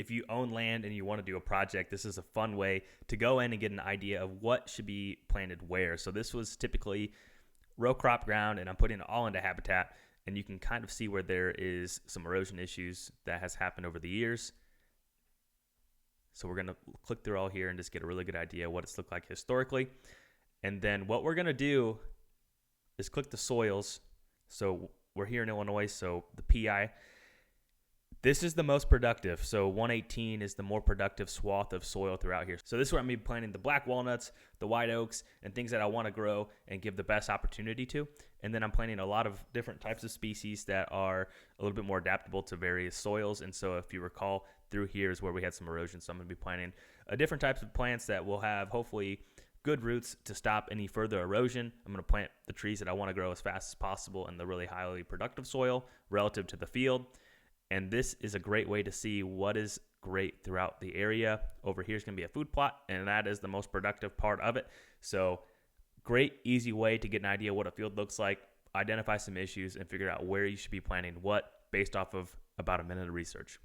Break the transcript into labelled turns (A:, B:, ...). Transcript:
A: if you own land and you want to do a project, this is a fun way to go in and get an idea of what should be planted where. So this was typically row crop ground, and I'm putting it all into habitat, and you can kind of see where there is some erosion issues that has happened over the years. So we're going to click through all here and just get a really good idea of what it's looked like historically. And then what we're going to do is click the soils. So we're here in Illinois, so the PI. This is the most productive. So 118 is the more productive swath of soil throughout here. So this is where I'm going to be planting the black walnuts, the white oaks, and things that I want to grow and give the best opportunity to. And then I'm planting a lot of different types of species that are a little bit more adaptable to various soils. And so if you recall, through here is where we had some erosion. So I'm going to be planting different types of plants that will have hopefully good roots to stop any further erosion. I'm going to plant the trees that I want to grow as fast as possible in the really highly productive soil relative to the field. And this is a great way to see what is great throughout the area. Over here is going to be a food plot, and that is the most productive part of it. So great, easy way to get an idea what a field looks like, identify some issues, and figure out where you should be planting what based off of about a minute of research.